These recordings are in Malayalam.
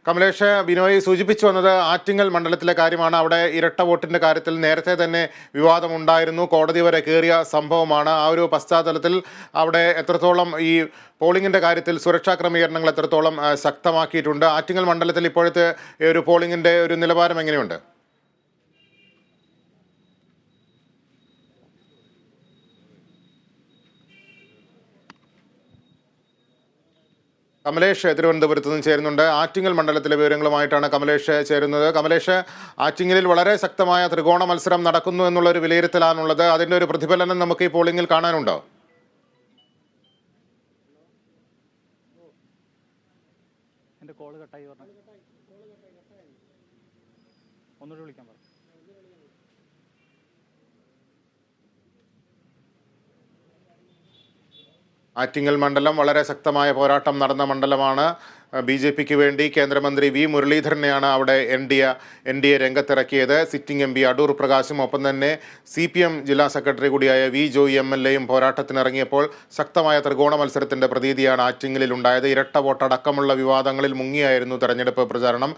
കമലേഷ്, ബിനോയ് സൂചിപ്പിച്ചു വന്നത് ആറ്റിങ്ങൽ മണ്ഡലത്തിലെ കാര്യമാണ്. അവിടെ ഇരട്ട വോട്ടിന്റെ കാര്യത്തിൽ നേരത്തെ തന്നെ വിവാദമുണ്ടായിരുന്നു, കോടതി വരെ കയറിയ സംഭവമാണ്. ആ ഒരു പശ്ചാത്തലത്തിൽ അവിടെ എത്രത്തോളം ഈ പോളിംഗിന്റെ കാര്യത്തിൽ സുരക്ഷാ ക്രമീകരണങ്ങൾ എത്രത്തോളം ശക്തമാക്കിയിട്ടുണ്ട്? ആറ്റിങ്ങൽ മണ്ഡലത്തിൽ ഇപ്പോഴത്തെ ഒരു പോളിംഗിന്റെ ഒരു നിലവാരം എങ്ങനെയുണ്ട്? കമലേഷ് തിരുവനന്തപുരത്ത് നിന്ന് ചേരുന്നുണ്ട്. ആറ്റിങ്ങൽ മണ്ഡലത്തിലെ വിവരങ്ങളുമായിട്ടാണ് കമലേഷ് ചേരുന്നത്. കമലേഷ്, ആറ്റിങ്ങലിൽ വളരെ ശക്തമായ ത്രികോണ മത്സരം നടക്കുന്നു എന്നുള്ള ഒരു വിലയിരുത്തലാണുള്ളത്. അതിന്റെ ഒരു പ്രതിഫലനം നമുക്ക് ഈ പോളിംഗിൽ കാണാനുണ്ടോ? ആറ്റിങ്ങൽ മണ്ഡലം വളരെ ശക്തമായ പോരാട്ടം നടന്ന മണ്ഡലമാണ്. BJPക്ക് വേണ്ടി കേന്ദ്രമന്ത്രി വി മുരളീധരനെയാണ് അവിടെ എൻ ഡി എ രംഗത്തിറക്കിയത്. സിറ്റിംഗ് MP അടൂർ പ്രകാശും ഒപ്പം തന്നെ CPM ജില്ലാ സെക്രട്ടറി കൂടിയായ വി ജോയി MLAയും പോരാട്ടത്തിനിറങ്ങിയപ്പോൾ ശക്തമായ ത്രികോണ മത്സരത്തിൻ്റെ പ്രതീതിയാണ് ആറ്റിങ്ങലിൽ ഉണ്ടായത്. ഇരട്ട വോട്ടടക്കമുള്ള വിവാദങ്ങളിൽ മുങ്ങിയായിരുന്നു തെരഞ്ഞെടുപ്പ് പ്രചാരണം.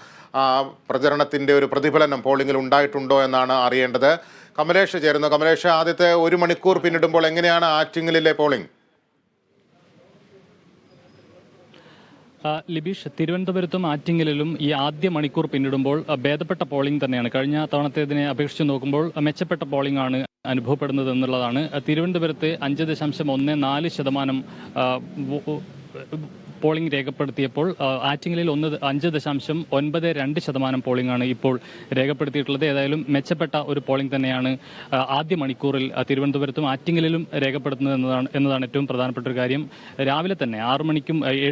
പ്രചരണത്തിൻ്റെ ഒരു പ്രതിഫലനം പോളിംഗിൽ ഉണ്ടായിട്ടുണ്ടോ എന്നാണ് അറിയേണ്ടത്. കമലേഷ് ചേരുന്നു. കമലേഷ്, ആദ്യത്തെ 1 മണിക്കൂർ പിന്നിടുമ്പോൾ എങ്ങനെയാണ് ആറ്റിങ്ങലിലെ പോളിംഗ്? ലിബീഷ്, തിരുവനന്തപുരത്തും ആറ്റിങ്ങലിലും ഈ ആദ്യ മണിക്കൂർ പിന്നിടുമ്പോൾ ഭേദപ്പെട്ട പോളിംഗ് തന്നെയാണ്. കഴിഞ്ഞ തവണത്തേതിനെ അപേക്ഷിച്ച് നോക്കുമ്പോൾ മെച്ചപ്പെട്ട പോളിംഗ് ആണ് അനുഭവപ്പെടുന്നത് എന്നുള്ളതാണ്. തിരുവനന്തപുരത്ത് 5.14% പോളിംഗ് രേഖപ്പെടുത്തിയപ്പോൾ ആറ്റിങ്ങലിൽ 5.92% പോളിംഗ് ആണ് ഇപ്പോൾ രേഖപ്പെടുത്തിയിട്ടുള്ളത്. ഏതായാലും മെച്ചപ്പെട്ട ഒരു പോളിംഗ് തന്നെയാണ് ആദ്യ മണിക്കൂറിൽ തിരുവനന്തപുരത്തും ആറ്റിങ്ങലിലും രേഖപ്പെടുത്തുന്നത് എന്നതാണ് ഏറ്റവും പ്രധാനപ്പെട്ട ഒരു കാര്യം. രാവിലെ തന്നെ 7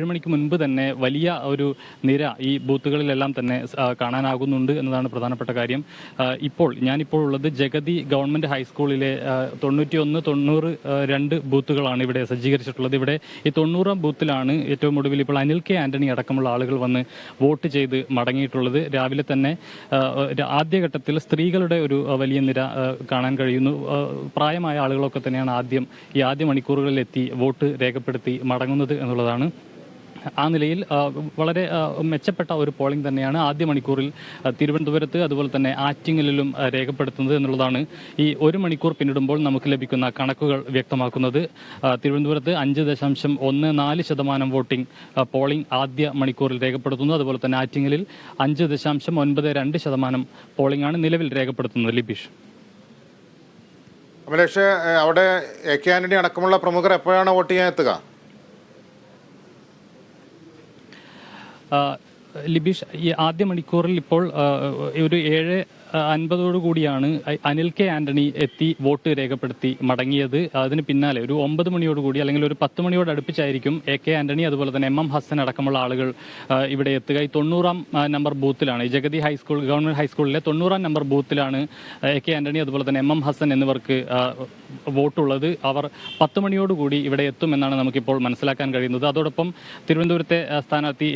മണിക്ക് മുൻപ് തന്നെ വലിയ ഒരു നിര ഈ ബൂത്തുകളിലെല്ലാം തന്നെ കാണാനാകുന്നുണ്ട് എന്നതാണ് പ്രധാനപ്പെട്ട കാര്യം. ഞാനിപ്പോൾ ഉള്ളത് ജഗതി ഗവൺമെന്റ് ഹൈസ്കൂളിലെ 91-92 ബൂത്തുകളാണ് ഇവിടെ സജ്ജീകരിച്ചിട്ടുള്ളത്. ഇവിടെ ഈ 90-ാം ബൂത്തിലാണ് ഏറ്റവും ഒടുവിൽ ഇപ്പോൾ അനിൽ കെ ആന്റണി അടക്കമുള്ള ആളുകൾ വന്ന് വോട്ട് ചെയ്ത് മടങ്ങിയിട്ടുള്ളത്. രാവിലെ തന്നെ ആദ്യഘട്ടത്തിൽ സ്ത്രീകളുടെ ഒരു വലിയ നിര കാണാൻ കഴിയുന്നു. പ്രായമായ ആളുകളൊക്കെ തന്നെയാണ് ഈ ആദ്യ മണിക്കൂറുകളിൽ എത്തി വോട്ട് രേഖപ്പെടുത്തി മടങ്ങുന്നത് എന്നുള്ളതാണ്. ആ നിലയിൽ വളരെ മെച്ചപ്പെട്ട ഒരു പോളിംഗ് തന്നെയാണ് ആദ്യ മണിക്കൂറിൽ തിരുവനന്തപുരത്ത് അതുപോലെ തന്നെ ആറ്റിങ്ങലിലും രേഖപ്പെടുത്തുന്നത് എന്നുള്ളതാണ് ഈ 1 മണിക്കൂർ പിന്നിടുമ്പോൾ നമുക്ക് ലഭിക്കുന്ന കണക്കുകൾ വ്യക്തമാക്കുന്നത്. തിരുവനന്തപുരത്ത് 5.14% വോട്ടിംഗ് പോളിംഗ് ആദ്യ മണിക്കൂറിൽ രേഖപ്പെടുത്തുന്നു. അതുപോലെ തന്നെ ആറ്റിങ്ങലിൽ 5.92% പോളിംഗ് ആണ് നിലവിൽ രേഖപ്പെടുത്തുന്നത്. ലിബീഷ്, കമലേഷ്, അവിടെ AK ആന്റണി അടക്കമുള്ള പ്രമുഖർ എപ്പോഴാണ് വോട്ട് ചെയ്യാൻ എത്തുക? ലിബീഷ്, ഈ ആദ്യ മണിക്കൂറിൽ ഇപ്പോൾ ഒരു 7:50 കൂടിയാണ് അനിൽ കെ ആന്റണി എത്തി വോട്ട് രേഖപ്പെടുത്തി മടങ്ങിയത്. അതിന് പിന്നാലെ ഒരു 9 മണിയോടുകൂടി അല്ലെങ്കിൽ ഒരു 10 മണിയോട് അടുപ്പിച്ചായിരിക്കും AK ആന്റണി അതുപോലെ തന്നെ MM ഹസൻ അടക്കമുള്ള ആളുകൾ ഇവിടെ എത്തുക. ഈ 90-ാം നമ്പർ ബൂത്തിലാണ്, ഈ ജഗതി ഗവൺമെന്റ് ഹൈസ്കൂളിലെ 90-ാം നമ്പർ ബൂത്തിലാണ് AK ആന്റണി അതുപോലെ തന്നെ MM ഹസൻ എന്നിവർക്ക് വോട്ടുള്ളത്. അവർ 10 മണിയോടുകൂടി ഇവിടെ എത്തുമെന്നാണ് നമുക്കിപ്പോൾ മനസ്സിലാക്കാൻ കഴിയുന്നത്. അതോടൊപ്പം തിരുവനന്തപുരത്തെ സ്ഥാനാർത്ഥി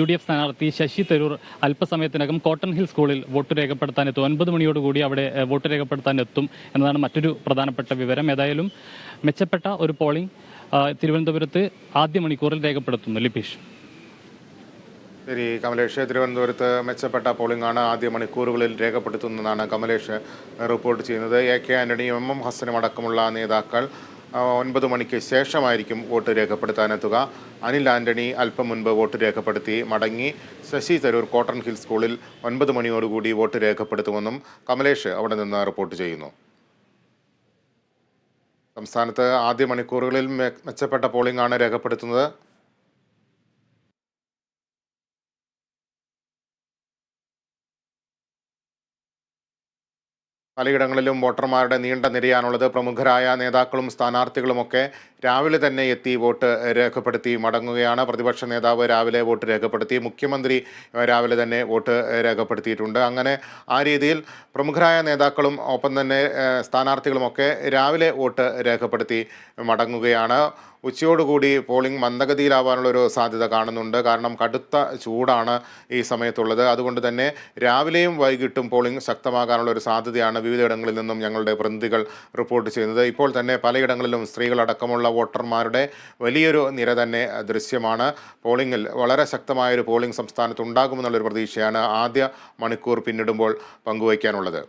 UDF സ്ഥാനാർത്ഥി ശശി തരൂർ അല്പസമയത്തിനകം കോട്ടൺ ഹിൽ സ്കൂളിൽ വോട്ട് രേഖപ്പെടുത്താൻ എത്തും. 9 മണിയോടുകൂടി അവിടെ വോട്ട് രേഖപ്പെടുത്താൻ എത്തും എന്നതാണ് മറ്റൊരു പ്രധാനപ്പെട്ട വിവരം. ഏതായാലും മെച്ചപ്പെട്ട ഒരു പോളിംഗ് തിരുവനന്തപുരത്ത് ആദ്യ മണിക്കൂറിൽ രേഖപ്പെടുത്തുന്നു. ലിബീഷ്. ശരി കമലേഷ്, തിരുവനന്തപുരത്ത് മെച്ചപ്പെട്ട പോളിംഗ് ആണ് ആദ്യ മണിക്കൂറുകളിൽ രേഖപ്പെടുത്തുന്നതാണ് കമലേഷ് റിപ്പോർട്ട് ചെയ്യുന്നത്. AK ആന്റണിയും MM ഹസനും അടക്കമുള്ള നേതാക്കൾ 9 മണിക്ക് ശേഷമായിരിക്കും വോട്ട് രേഖപ്പെടുത്താനെത്തുക. അനിൽ ആന്റണി അല്പം മുൻപ് വോട്ട് രേഖപ്പെടുത്തി മടങ്ങി. ശശി തരൂർ കോട്ടൺ ഹിൽ സ്കൂളിൽ 9 മണിയോടുകൂടി വോട്ട് രേഖപ്പെടുത്തുമെന്നും കമലേഷ് അവിടെ നിന്ന് റിപ്പോർട്ട് ചെയ്യുന്നു. സംസ്ഥാനത്ത് ആദ്യ മണിക്കൂറുകളിൽ മെച്ചപ്പെട്ട പോളിംഗ് ആണ് രേഖപ്പെടുത്തുന്നത്. പലയിടങ്ങളിലും വോട്ടർമാരുടെ നീണ്ട നിരയാണുള്ളത്. പ്രമുഖരായ നേതാക്കളും സ്ഥാനാർത്ഥികളുമൊക്കെ രാവിലെ തന്നെ എത്തി വോട്ട് രേഖപ്പെടുത്തി മടങ്ങുകയാണ്. പ്രതിപക്ഷ നേതാവ് രാവിലെ വോട്ട് രേഖപ്പെടുത്തി, മുഖ്യമന്ത്രി രാവിലെ തന്നെ വോട്ട് രേഖപ്പെടുത്തിയിട്ടുണ്ട്. അങ്ങനെ ആ രീതിയിൽ പ്രമുഖരായ നേതാക്കളും ഒപ്പം തന്നെ സ്ഥാനാർത്ഥികളുമൊക്കെ രാവിലെ വോട്ട് രേഖപ്പെടുത്തി മടങ്ങുകയാണ്. ഉച്ചയോടുകൂടി പോളിംഗ് മന്ദഗതിയിലാവാനുള്ളൊരു സാധ്യത കാണുന്നുണ്ട്. കാരണം കടുത്ത ചൂടാണ് ഈ സമയത്തുള്ളത്. അതുകൊണ്ട് തന്നെ രാവിലെയും വൈകിട്ടും പോളിംഗ് ശക്തമാകാനുള്ള ഒരു സാധ്യതയാണ് വിവിധയിടങ്ങളിൽ നിന്നും ഞങ്ങളുടെ പ്രതിനിധികൾ റിപ്പോർട്ട് ചെയ്യുന്നത്. ഇപ്പോൾ തന്നെ പലയിടങ്ങളിലും സ്ത്രീകളടക്കമുള്ള വോട്ടർമാരുടെ വലിയൊരു നിര തന്നെ ദൃശ്യമാണ്. പോളിംഗിൽ വളരെ ശക്തമായൊരു പോളിംഗ് സംസ്ഥാനത്ത് ഉണ്ടാകുമെന്നുള്ളൊരു പ്രതീക്ഷയാണ് ആദ്യ മണിക്കൂർ പിന്നിടുമ്പോൾ പങ്കുവയ്ക്കാനുള്ളത്.